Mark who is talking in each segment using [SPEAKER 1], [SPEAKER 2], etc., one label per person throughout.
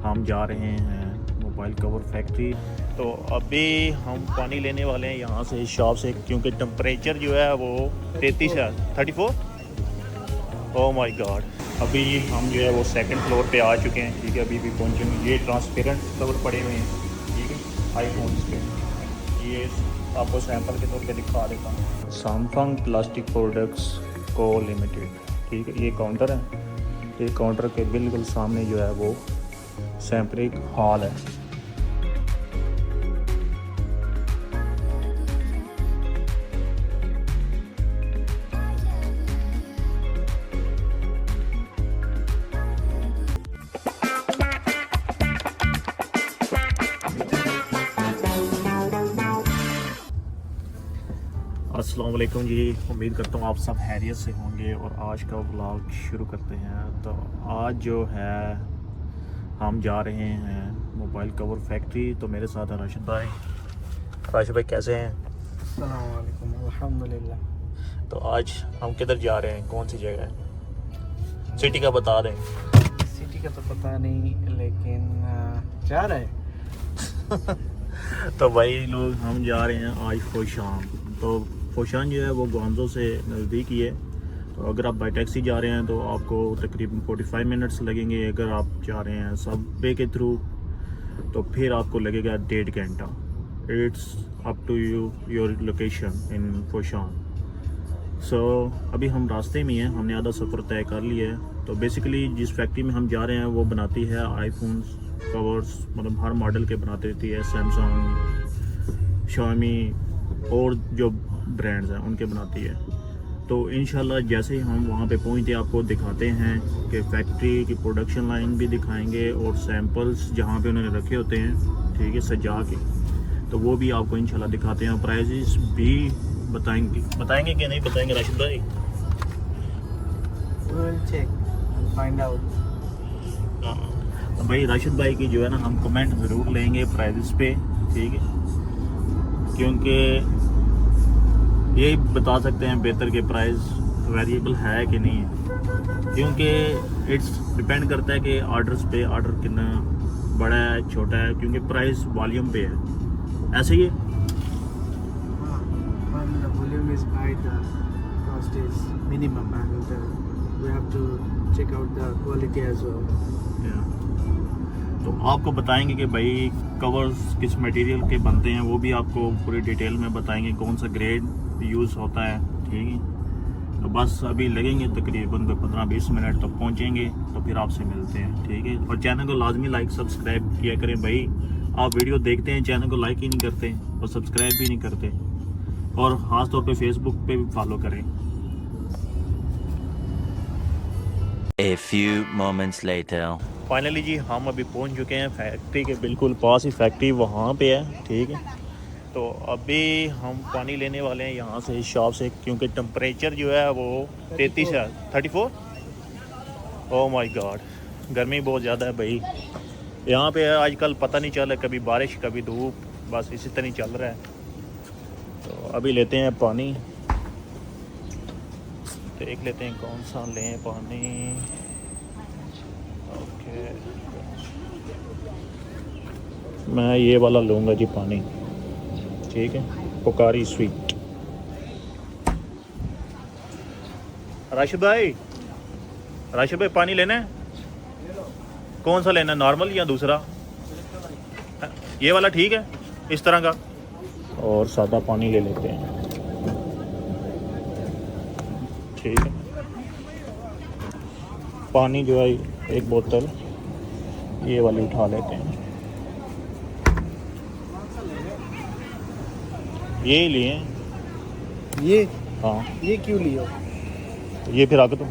[SPEAKER 1] हम जा रहे हैं मोबाइल कवर फैक्ट्री। तो अभी हम पानी लेने वाले हैं यहाँ से शॉप से, क्योंकि टेम्परेचर जो है वो 33 है, 34। Oh my God. अभी हम जो है वो सेकंड फ्लोर पे आ चुके हैं। ठीक है, अभी भी पहुँचेंगे। ये ट्रांसपेरेंट कवर पड़े हुए हैं, ठीक है, आईफोन्स पे। ये आपको सैंपल के तौर पे दिखा देता हूँ। सैमसंग प्लास्टिक प्रोडक्ट्स को लिमिटेड, ठीक है, ये काउंटर है। ये काउंटर के बिल्कुल सामने जो है वो सैंपलिंग हॉल है। अस्सलाम वालेकुम जी, उम्मीद करता हूँ आप सब खैरियत से होंगे और आज का व्लॉग शुरू करते हैं। तो आज जो है हम जा रहे हैं मोबाइल कवर फैक्ट्री। तो मेरे साथ है राशिद भाई। राशिद भाई कैसे हैं?
[SPEAKER 2] अस्सलाम वालेकुम, अल्हम्दुलिल्लाह।
[SPEAKER 1] तो आज हम किधर जा रहे हैं, कौन सी जगह है? सिटी का बता दें।
[SPEAKER 2] सिटी का तो पता नहीं, लेकिन जा रहे हैं।
[SPEAKER 1] तो भाई लोग हम जा रहे हैं आज फोशान। तो फोशान जो है वो ग्वांजो से नज़दीक ही है। तो अगर आप बाई टैक्सी जा रहे हैं तो आपको तकरीबन 45 मिनट्स लगेंगे। अगर आप जा रहे हैं सबवे के थ्रू तो फिर आपको लगेगा 1.5 घंटा। It's up to you your location in Foshan. So अभी हम रास्ते में हैं, हमने आधा सफ़र तय कर लिया है। तो बेसिकली जिस फैक्ट्री में हम जा रहे हैं वो बनाती है आईफोन्स कवर्स, मतलब हर मॉडल के बनाती रहती है। सैमसंग, शाओमी और जो ब्रांड्स हैं उनके बनाती है। तो इंशाल्लाह जैसे ही हम वहाँ पे पहुँचते आपको दिखाते हैं कि फैक्ट्री की प्रोडक्शन लाइन भी दिखाएंगे और सैंपल्स जहाँ पे उन्होंने रखे होते हैं, ठीक है, सजा के, तो वो भी आपको इंशाल्लाह दिखाते हैं। प्राइजेस भी बताएंगे कि नहीं बताएंगे राशिद भाई?
[SPEAKER 2] Find out.
[SPEAKER 1] तो भाई राशिद भाई की जो है ना हम कमेंट ज़रूर लेंगे प्राइजेस पे, ठीक है, क्योंकि ये बता सकते हैं बेहतर के प्राइस वेरिएबल है कि नहीं है, क्योंकि इट्स डिपेंड करता है कि ऑर्डर्स पे, ऑर्डर कितना बड़ा है छोटा है, क्योंकि प्राइस वॉल्यूम पे है। ऐसे ही
[SPEAKER 2] volume is high, the cost is minimum and we have to check out the quality as well.
[SPEAKER 1] तो आपको बताएंगे कि भाई कवर्स किस मटेरियल के बनते हैं, वो भी आपको पूरी डिटेल में बताएंगे, कौन सा ग्रेड यूज़ होता है, ठीक है। तो बस अभी लगेंगे तकरीबन 15-20 मिनट, तो पहुंचेंगे तो फिर आपसे मिलते हैं, ठीक है। और चैनल को लाजमी लाइक सब्सक्राइब किया करें भाई। आप वीडियो देखते हैं, चैनल को लाइक ही नहीं करते और सब्सक्राइब भी नहीं करते, और ख़ास तौर पे फेसबुक पे भी फॉलो करें।
[SPEAKER 3] A few moments later.
[SPEAKER 1] Finally जी हम अभी पहुंच चुके हैं फैक्ट्री के बिल्कुल पास ही। फैक्ट्री वहाँ पे है, ठीक है। तो अभी हम पानी लेने वाले हैं यहाँ से शॉप से, क्योंकि टेम्परेचर जो है वो 33 है, 34। ओह माय गॉड, गर्मी बहुत ज़्यादा है भाई यहाँ पे। आजकल पता नहीं चल रहा, कभी बारिश कभी धूप, बस इसी तरह चल रहा है। तो अभी लेते हैं पानी, देख लेते हैं कौन सा लें पानी। ओके, मैं ये वाला लूँगा जी पानी, ठीक है, पोकारी स्वीट। राशिद भाई पानी लेना है? कौन सा लेना है, नॉर्मल या दूसरा? ये वाला ठीक है, इस तरह का। और सादा पानी ले लेते हैं, ठीक है। पानी जो है एक बोतल ये वाली उठा लेते हैं। ये ही लिए
[SPEAKER 2] ये
[SPEAKER 1] हाँ,
[SPEAKER 2] ये क्यों लियो?
[SPEAKER 1] ये फिर आगे तो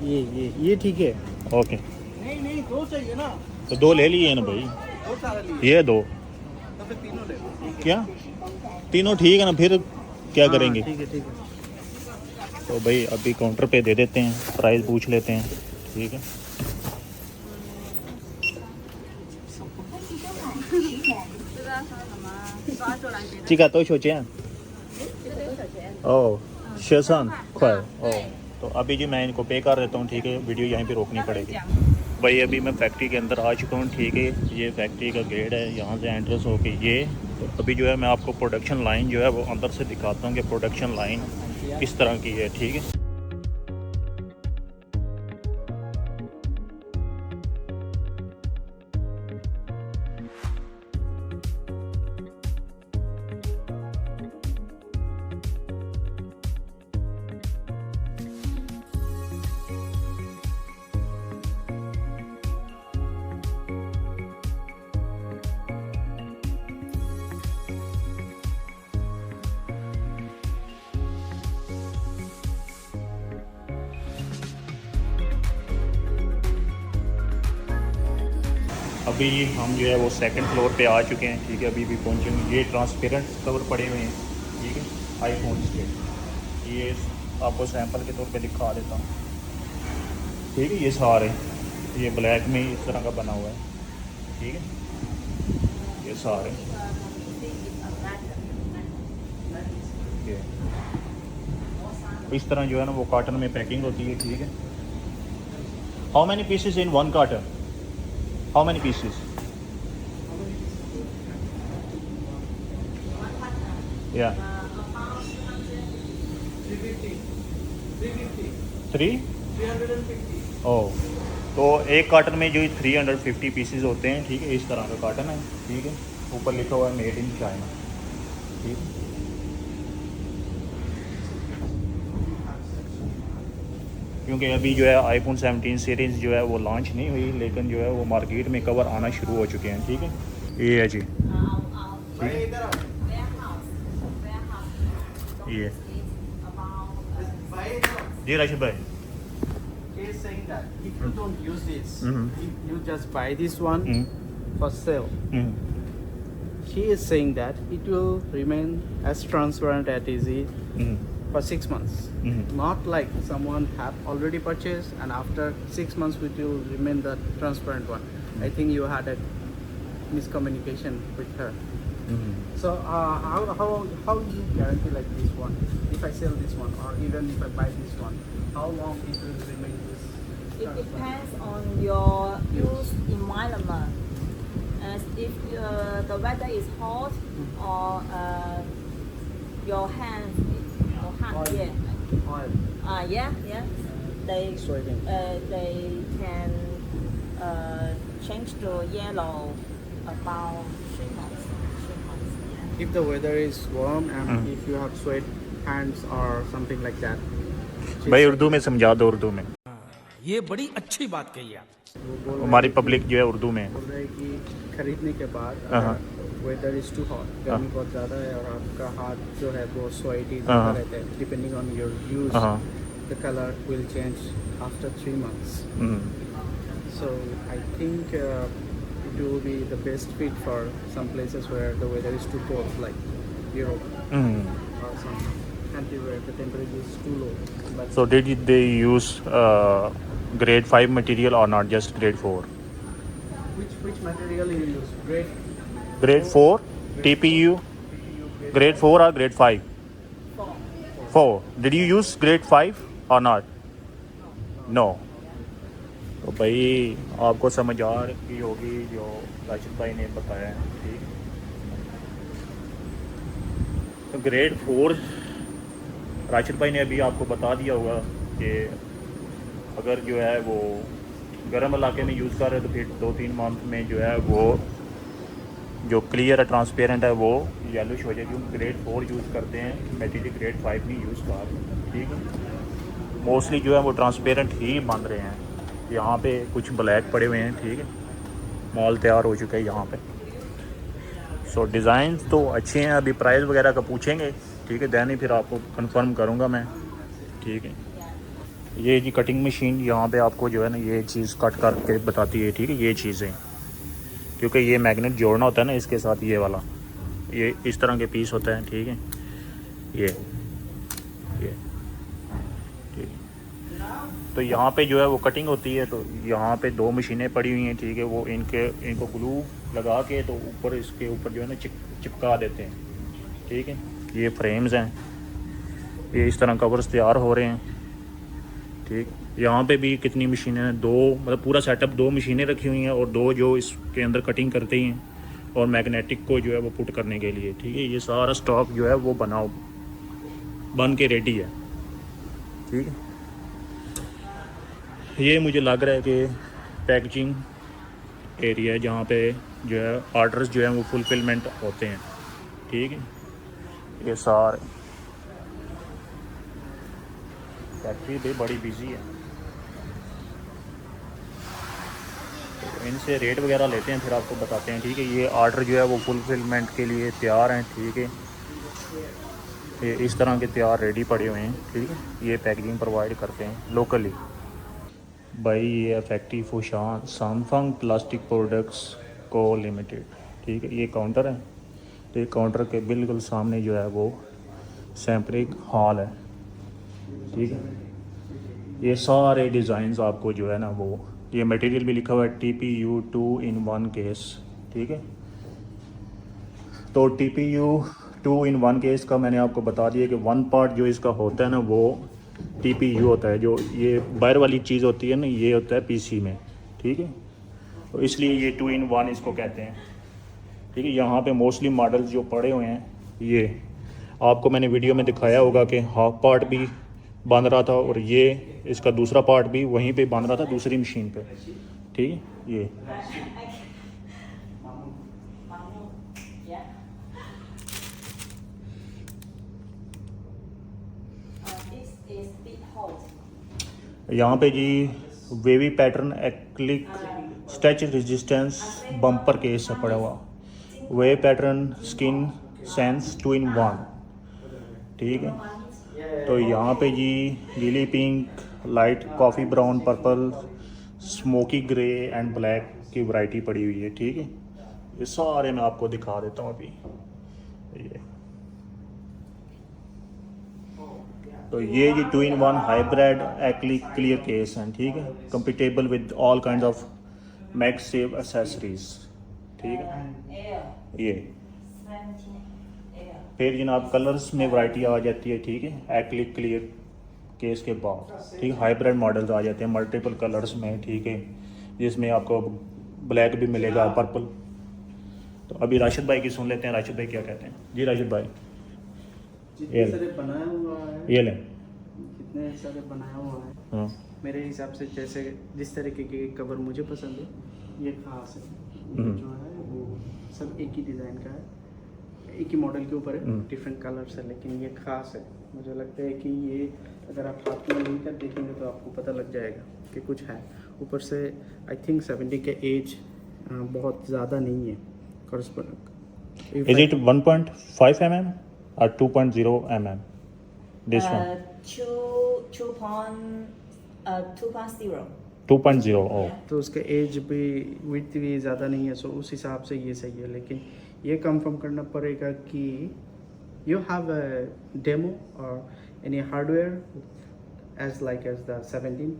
[SPEAKER 2] ये ठीक है।
[SPEAKER 1] ओके,
[SPEAKER 2] नहीं दो चाहिए ना,
[SPEAKER 1] तो 2 ले लिए ना भाई,
[SPEAKER 2] बहुत सारा लिए,
[SPEAKER 1] ये 2
[SPEAKER 2] तो फिर तीनों ले लो।
[SPEAKER 1] क्या? तीनों ठीक है ना, फिर क्या करेंगे?
[SPEAKER 2] ठीक है।
[SPEAKER 1] तो भाई अभी काउंटर पे दे देते हैं, प्राइस पूछ लेते हैं, ठीक है। चिका तो सोचे हैं ओह शेसान खोए। ओह, तो अभी जी मैं इनको पे कर देता हूँ, ठीक है, वीडियो यहीं पे रोकनी पड़ेगी। भाई अभी मैं फैक्ट्री के अंदर आ चुका हूँ, ठीक है। ये फैक्ट्री का गेट है, यहाँ से एंट्रेंस होके ये तो अभी जो है मैं आपको प्रोडक्शन लाइन जो है वो अंदर से दिखाता हूँ कि प्रोडक्शन लाइन किस तरह की है, ठीक है। अभी हम जो है वो सेकंड फ्लोर पे आ चुके हैं, ठीक है। अभी भी पहुंचेंगे। ये ट्रांसपेरेंट कवर पड़े हुए हैं, ठीक है, आईफोन्स के। ये आपको सैंपल के तौर पे दिखा देता हूँ, ठीक है। ये सारे ये ब्लैक में इस तरह का बना हुआ है, ठीक है। ये सारे ये इस तरह जो है ना वो कार्टन में पैकिंग होती है, ठीक है। How many pieces in one carton? How many pieces? Yeah. 350. Oh. तो एक कार्टन में जो 350 पीसेस होते हैं, ठीक है। इस तरह का कार्टन है, ठीक है। ऊपर लिखा हुआ है मेड इन चाइना, ठीक है। क्योंकि अभी जो है आईफोन 17 सीरीज़ जो है वो लॉन्च नहीं हुई, लेकिन जो है वो मार्केट में कवर आना शुरू हो चुके हैं, ठीक है। ये है जी, ये जी राशिद भाई।
[SPEAKER 2] He is saying that if you don't use this,
[SPEAKER 1] Mhm.
[SPEAKER 2] if you just buy this one for sale,
[SPEAKER 1] hmm,
[SPEAKER 2] she is saying that it will remain as transparent as easy for 6 months. Not like someone have already purchased and after 6 months it will remain the transparent one. I think you had a miscommunication with her. So how you guarantee like this one? If I sell this one or even if I buy this one, how long it will remain this?
[SPEAKER 4] It depends on your use environment. As if the weather is hot or your hands,
[SPEAKER 2] Oil.
[SPEAKER 4] yeah,
[SPEAKER 2] Oil.
[SPEAKER 4] yeah, they
[SPEAKER 2] Sweating.
[SPEAKER 4] they can change to yellow about 3 months. 3 months. Yeah.
[SPEAKER 2] If the weather is warm and if you have sweat hands or something like that.
[SPEAKER 1] भाई उर्दू में समझा दो, उर्दू में।
[SPEAKER 5] ये बड़ी अच्छी बात कही आप।
[SPEAKER 2] वो बोल रहे
[SPEAKER 1] हमारी
[SPEAKER 2] हैं
[SPEAKER 1] पब्लिक जो है उर्दू में।
[SPEAKER 2] बोल रहे हैं कि खरीदने के बाद वेदर इज टू हॉट, गर्मी बहुत ज़्यादा है और आपका हाथ जो है वो स्वेटी ज़्यादा रहता है, depending on your use the colour will change after 3 months. So I think it will be the best fit for some places where the weather is too cold, like Europe or some country where the temperature is too low. But
[SPEAKER 1] So did they use grade 5 material or not, just grade 4?
[SPEAKER 2] which material you use?
[SPEAKER 1] Grade 4 TPU, grade 4 or grade 5? 4. Did you use grade 5 or not? No. तो भाई आपको समझ आ रही होगी जो राशिद भाई ने बताया है, ठीक। तो ग्रेड 4 राशिद भाई ने अभी आपको बता दिया होगा कि अगर जो है वो गर्म इलाके में यूज़ कर रहे तो फिर 2-3 मंथ में जो है वो जो क्लियर है, ट्रांसपेरेंट है, वो येलोश हो जाएगी। क्योंकि ग्रेड 4 यूज़ करते हैं, मटेरियल ग्रेड 5 नहीं यूज़ कर रहे, ठीक है। मोस्टली जो है वो ट्रांसपेरेंट ही बन रहे हैं। यहाँ पे कुछ ब्लैक पड़े हुए हैं, ठीक है। मॉल तैयार हो चुका है यहाँ पे। सो डिज़ाइन तो अच्छे हैं। अभी प्राइस वगैरह का पूछेंगे, ठीक है, दैन ही फिर आपको कंफर्म करूँगा मैं, ठीक है। ये जी कटिंग मशीन यहाँ पे आपको जो है ना ये चीज़ कट करके बताती है, ठीक है। ये चीज़ें क्योंकि ये मैग्नेट जोड़ना होता है ना इसके साथ, ये वाला ये इस तरह के पीस होता है, ठीक है। ये ठीक है। तो यहाँ पे जो है वो कटिंग होती है। तो यहाँ पे 2 मशीनें पड़ी हुई हैं, ठीक है। वो इनको ग्लू लगा के तो ऊपर इसके ऊपर जो है ना चिपका देते हैं, ठीक है। ये फ्रेम्स हैं, ये इस तरह कवर्स तैयार हो रहे हैं, ठीक। यहाँ पे भी कितनी मशीनें हैं, 2, मतलब पूरा सेटअप 2 मशीनें रखी हुई हैं और 2 जो इसके अंदर कटिंग करते हैं और मैग्नेटिक को जो है वो पुट करने के लिए, ठीक है। ये सारा स्टॉक जो है वो बन के रेडी है, ठीक है। ये मुझे लग रहा है कि पैकेजिंग एरिया है जहाँ पे जो है ऑर्डर्स जो है वो फुलफिलमेंट होते हैं, ठीक है। ये सारे फैक्ट्री भी बड़ी बिजी है, तो इनसे रेट वगैरह लेते हैं फिर आपको बताते हैं, ठीक है। ये ऑर्डर जो है वो फुलफिलमेंट के लिए तैयार हैं, ठीक है। ये इस तरह के तैयार रेडी पड़े हुए हैं, ठीक है। ये पैकेजिंग प्रोवाइड करते हैं लोकली। भाई ये फैक्ट्री फुशान सैमसंग प्लास्टिक प्रोडक्ट्स को लिमिटेड, ठीक है। ये काउंटर है, तो ये काउंटर के बिल्कुल सामने जो है वो सैम्पलिंग हॉल है, ठीक है। ये सारे डिज़ाइंस आपको जो है ना वो, ये मटेरियल भी लिखा हुआ है TPU 2-in-1 केस, ठीक है। तो TPU 2-in-1 केस का मैंने आपको बता दिया कि 1 पार्ट जो इसका होता है ना वो TPU होता है, जो ये बाहर वाली चीज़ होती है ना ये होता है PC में, ठीक है। तो इसलिए ये 2-in-1 इसको कहते हैं, ठीक है। यहाँ पे मोस्टली मॉडल्स जो पड़े हुए हैं, ये आपको मैंने वीडियो में दिखाया होगा कि हाफ पार्ट भी बन रहा था और ये इसका दूसरा पार्ट भी वहीं पे बन रहा था दूसरी मशीन पे, ठीक है। ये यहाँ पे जी wavy pattern acrylic stretch resistance bumper case है पड़ा हुआ, वे पैटर्न स्किन सेंस 2-in-1, ठीक है। तो यहाँ पे जी lily pink, light coffee brown, purple, smoky grey and black की वैरायटी पड़ी हुई है, ठीक है। ये सारे मैं आपको दिखा देता हूँ अभी। ये तो ये जी 2-in-1 हाइब्रिड एक्लिक क्लियर केस हैं, ठीक है। Compatible with all kind of MagSafe accessories, ठीक है। ये फिर जनाब कलर्स में वैरायटी आ जाती है, ठीक है। एक्लिक क्लियर केस के बाद, ठीक है, हाइब्रिड मॉडल्स आ जाते हैं मल्टीपल कलर्स में, ठीक है, जिसमें आपको ब्लैक भी मिलेगा, पर्पल। तो अभी राशिद भाई की सुन लेते हैं, राशिद भाई क्या कहते हैं। जी राशिद भाई,
[SPEAKER 2] जितने सारे बनाया हुआ है,
[SPEAKER 1] ये लें,
[SPEAKER 2] कितने सारे बनाया हुआ है,
[SPEAKER 1] हाँ
[SPEAKER 2] मेरे हिसाब से जैसे जिस तरीके के कवर मुझे पसंद है, ये खास है। ये जो है वो सब एक ही डिज़ाइन का है, एक ही मॉडल के ऊपर है, डिफरेंट कलर्स है, लेकिन ये खास है। मुझे लगता है कि ये अगर आप हाथ में लेकर देखेंगे तो आपको पता लग जाएगा कि कुछ है। ऊपर से आई थिंक 70 के एज बहुत ज़्यादा नहीं है।
[SPEAKER 1] Is it 1.5 mm or 2.0 mm? This one
[SPEAKER 4] 2.0.
[SPEAKER 1] 2.0. Oh,
[SPEAKER 2] तो उसके एज भी विड्थ भी ज़्यादा नहीं है, सो उस हिसाब से ये सही है। लेकिन ये कंफर्म करना पड़ेगा कि यू हैव अ डेमो और any hardware as like as the 17.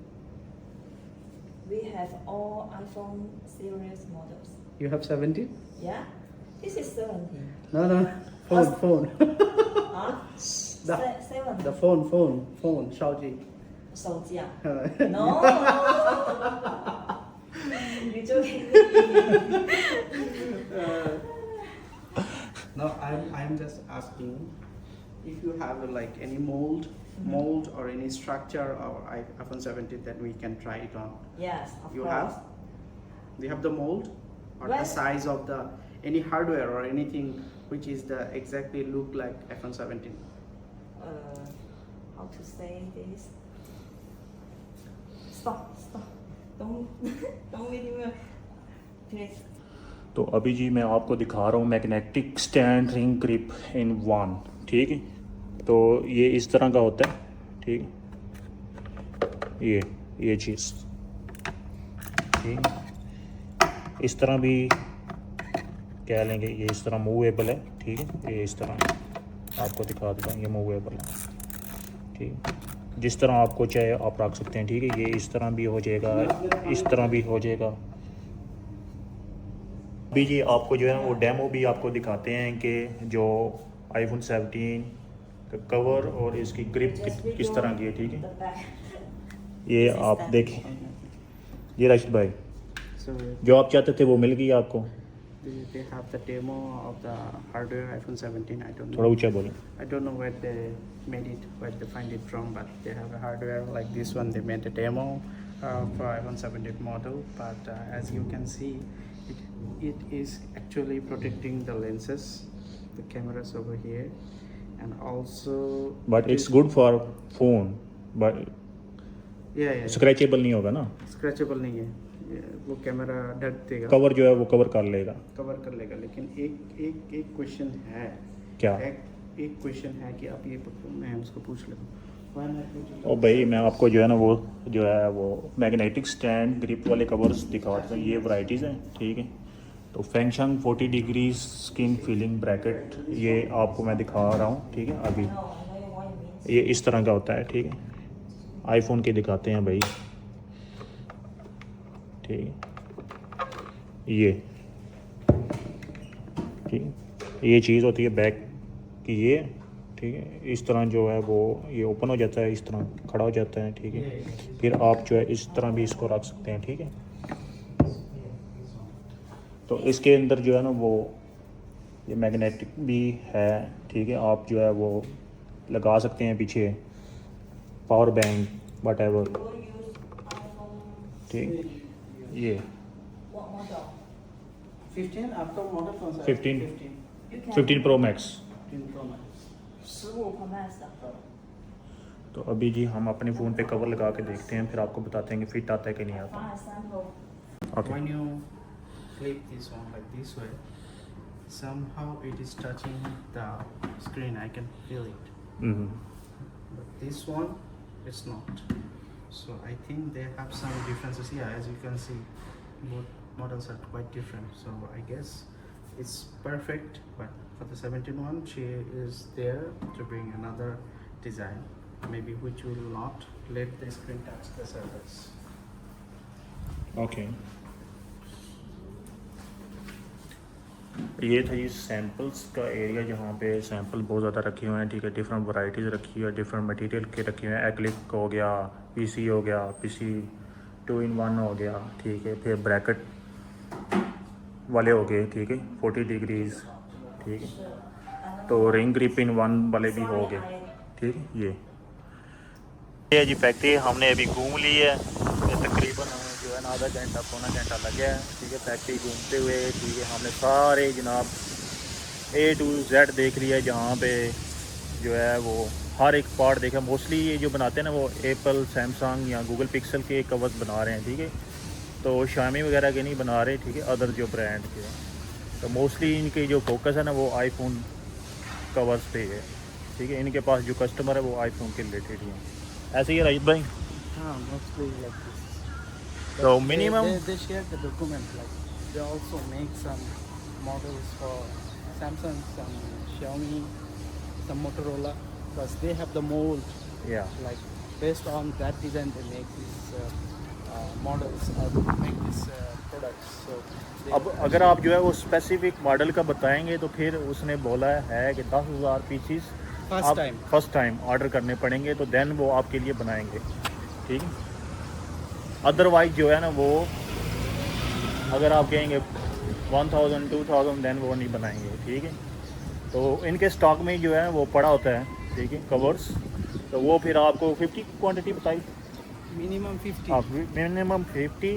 [SPEAKER 4] We have all iPhone series models.
[SPEAKER 2] You have 17?
[SPEAKER 4] Yeah, this is 17.
[SPEAKER 2] No, phone.
[SPEAKER 4] Huh?
[SPEAKER 2] The
[SPEAKER 4] 7.
[SPEAKER 2] the phone, 手机。
[SPEAKER 4] 手机啊？No. You're joking me.
[SPEAKER 2] No, I'm just asking if you have like any mold or any structure or iPhone 17 that we can try it on.
[SPEAKER 4] Yes, of
[SPEAKER 2] You
[SPEAKER 4] course.
[SPEAKER 2] have? Do you have the mold or the
[SPEAKER 4] Well-
[SPEAKER 2] size of the any hardware or anything which is the exactly look like iPhone 17?
[SPEAKER 4] How to say this? Stop. Don't make me. Please.
[SPEAKER 1] तो अभी जी मैं आपको दिखा रहा हूँ magnetic stand ring grip इन 1, ठीक है। तो ये इस तरह का होता है, ठीक है। ये चीज़, ठीक है। इस तरह भी कह लेंगे, ये इस तरह मूवेबल है, ठीक है। ये इस तरह आपको दिखा देता हूँ, ये मूवेबल है, ठीक है। जिस तरह आपको चाहे आप रख सकते हैं, ठीक है। ये इस तरह भी हो जाएगा, इस तरह भी हो जाएगा। अभी जी आपको जो है वो डेमो भी आपको दिखाते हैं कि जो iPhone 17 का कवर और इसकी ग्रिप किस तरह की है, ठीक है।
[SPEAKER 4] The back.
[SPEAKER 1] ये आप देखें, ये राशिद भाई
[SPEAKER 2] So
[SPEAKER 1] जो आप चाहते थे वो मिल गई आपको।
[SPEAKER 2] they have the demo of the hardware iPhone 17. I don't
[SPEAKER 1] थोड़ा
[SPEAKER 2] know.
[SPEAKER 1] ऊंचा बोलें।
[SPEAKER 2] I don't know where they made it, where they find it from, but they have a hardware like this one. They made a demo for iPhone 17 model, but as you can see, it is actually protecting the lenses, the cameras over here, and also.
[SPEAKER 1] But it's good for phone, but
[SPEAKER 2] Yeah.
[SPEAKER 1] Scratchable नहीं होगा ना,
[SPEAKER 2] scratchable नहीं है, वो camera ढक देगा,
[SPEAKER 1] cover जो है वो कवर कर लेगा।
[SPEAKER 2] कवर कर लेगा। लेकिन एक क्वेश्चन है,
[SPEAKER 1] क्या?
[SPEAKER 2] एक क्वेश्चन है कि आप ये मैं उसको पूछ लेता हूँ।
[SPEAKER 1] ओ भाई मैं आपको जो है ना वो जो है वो मैग्नेटिक स्टैंड ग्रिप वाले कवर्स दिखा देता हूँ। ये वैरायटीज़ हैं, ठीक है। तो फैंगशंग 40 डिग्री स्किन फीलिंग ब्रैकेट, ये आपको मैं दिखा रहा हूँ, ठीक है। अभी ये इस तरह का होता है, ठीक है। आईफोन के दिखाते हैं भाई, ठीक है। ये ठीक, ये चीज़ होती है बैक की, ये ठीक है। इस तरह जो है वो ये ओपन हो जाता है, इस तरह खड़ा हो जाता है, ठीक है। फिर आप जो है इस तरह भी इसको रख सकते हैं, ठीक है। तो इसके अंदर जो है ना वो ये मैग्नेटिक भी है, ठीक है। आप जो है वो लगा सकते हैं पीछे, पावर बैंक वट एवर, ठीक। ये
[SPEAKER 2] 15 आपका मॉडल कौन सा है?
[SPEAKER 1] 15 pro max.
[SPEAKER 2] 15 Pro Max।
[SPEAKER 4] 15 Pro Max 的。
[SPEAKER 1] तो अभी जी हम अपने फ़ोन पे कवर लगा के देखते हैं, फिर आपको बताते हैं कि फिट आता है कि नहीं आता।
[SPEAKER 4] 发3
[SPEAKER 1] okay.
[SPEAKER 2] When you flip this one like this way, somehow it is touching the screen. I can feel it. But this one, it's not. So I think they have some differences here. As you can see, both models are quite different. So I guess it's perfect. But for the 17 one, she is there to bring another design, maybe which will not let the screen touch the surface.
[SPEAKER 1] Okay. ये था ये samples का area, जहाँ पे sample बहुत ज़्यादा रखे हुए हैं, ठीक है। डिफरेंट वैरायटीज़ रखी हुई है, डिफरेंट मटेरियल के रखे हुए हैं। एक्लिक हो गया, पीसी हो गया, पीसी 2-in-1 हो गया, ठीक है। फिर ब्रैकेट वाले हो गए, ठीक है, 40 डिग्रीज, ठीक है। तो रिंग ग्रिप इन 1 वाले भी हो गए, ठीक है। ये जी फैक्ट्री हमने अभी घूम ली है। ये तकरीबन हमें जो है ना आधा घंटा पौना घंटा लग गया है, ठीक है, फैक्ट्री घूमते हुए, ठीक है। हमने सारे जनाब A to Z देख लिया है, जहाँ पे जो है वो हर एक पार्ट देखा। मोस्टली ये जो बनाते हैं ना वो एप्पल, सैमसंग या गूगल पिक्सल के कवर्स बना रहे हैं, ठीक है। तो शामी वगैरह के नहीं बना रहे, ठीक है, अदर जो ब्रांड के। तो मोस्टली इनके जो फोकस है ना वो आईफोन कवर्स पे है, ठीक है। इनके पास जो कस्टमर है वो आईफोन के रिलेटेड ही हैं। ऐसे ही है राजिद भाई।
[SPEAKER 2] हाँ, mostly like this.
[SPEAKER 1] So
[SPEAKER 2] But
[SPEAKER 1] minimum-
[SPEAKER 2] they share the document, like they also make some models for Samsung, some Xiaomi, some Motorola, because they have the mold,
[SPEAKER 1] या
[SPEAKER 2] like based on that design they make these models or make these products. So they
[SPEAKER 1] अब अगर आप जो है वो specific model का बताएंगे तो फिर उसने बोला है कि 10,000 पीसीस फर्स्ट टाइम ऑर्डर करने पड़ेंगे, तो देन वो आपके लिए बनाएंगे, ठीक है। अदरवाइज जो है ना वो अगर आप कहेंगे 1000 2000 देन वो नहीं बनाएंगे, ठीक है। तो इनके स्टॉक में जो है वो पड़ा होता है, ठीक है, कवर्स। तो वो फिर आपको 50 क्वांटिटी बताई,
[SPEAKER 2] minimum 50,
[SPEAKER 1] आप मिनिमम 50।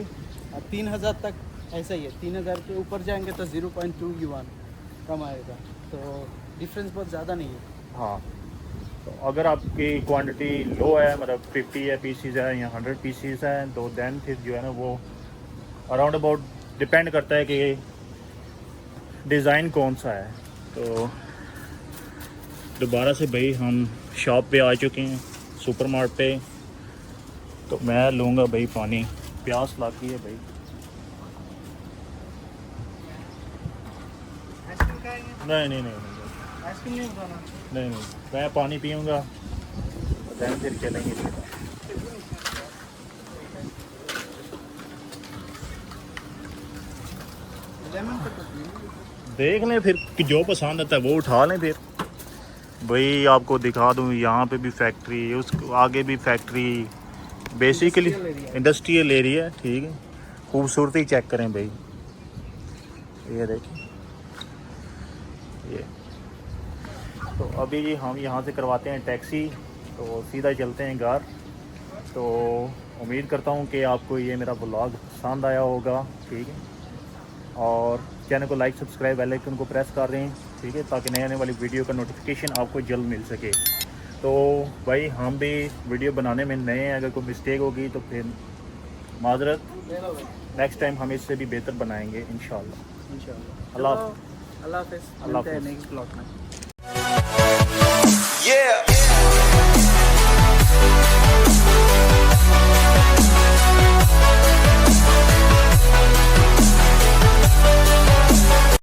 [SPEAKER 2] 3000 तक ऐसा ही है। 3000 के ऊपर जाएंगे तो 0.2 युआन कम आएगा, तो डिफरेंस बहुत ज़्यादा नहीं है।
[SPEAKER 1] हाँ, तो अगर आपकी क्वांटिटी लो है, मतलब 50 है पीसीज है या 100 पीसीज है, तो देन फिर जो है ना वो अराउंड अबाउट डिपेंड करता है कि डिज़ाइन कौन सा है। तो दोबारा से भाई हम शॉप पे आ चुके हैं, सुपर मार्ट पे। तो मैं लूँगा भाई पानी, प्यास लागी है भाई।
[SPEAKER 2] आइसक्रीम खाएंगे?
[SPEAKER 1] नहीं,
[SPEAKER 2] आइसक्रीम नहीं खाना।
[SPEAKER 1] नहीं, मैं पानी पीऊँगा, देन फिर चलेंगे।
[SPEAKER 2] लेमन का तो
[SPEAKER 1] देख लें फिर कि जो पसंद आता है वो उठा लें। फिर भाई आपको दिखा दूँ, यहाँ पे भी फैक्ट्री, उस आगे भी फैक्ट्री, बेसिकली
[SPEAKER 2] Industrial area है।
[SPEAKER 1] इंडस्ट्रियल एरिया है, ठीक है। खूबसूरती चेक करें भाई, ये देखिए ये। तो अभी जी हम यहाँ से करवाते हैं टैक्सी, तो सीधा चलते हैं घर। तो उम्मीद करता हूँ कि आपको ये मेरा व्लॉग पसंद आया होगा, ठीक है। और चैनल को लाइक सब्सक्राइब बेल आइकन को प्रेस कर दें, ठीक है, ताकि नए आने वाली वीडियो का नोटिफिकेशन आपको जल्द मिल सके। तो भाई हम भी वीडियो बनाने में नए हैं, अगर कोई मिस्टेक होगी तो फिर माजरत, नेक्स्ट टाइम हम इससे भी बेहतर बनाएंगे इंशाल्लाह।
[SPEAKER 2] इंशाल्लाह।
[SPEAKER 1] अल्लाह
[SPEAKER 2] चलो, अल्लाह हाफिज़,
[SPEAKER 1] अल्लाह
[SPEAKER 2] मिलते हैं
[SPEAKER 1] हाफिज़।
[SPEAKER 2] नेक्स्ट ब्लॉग में।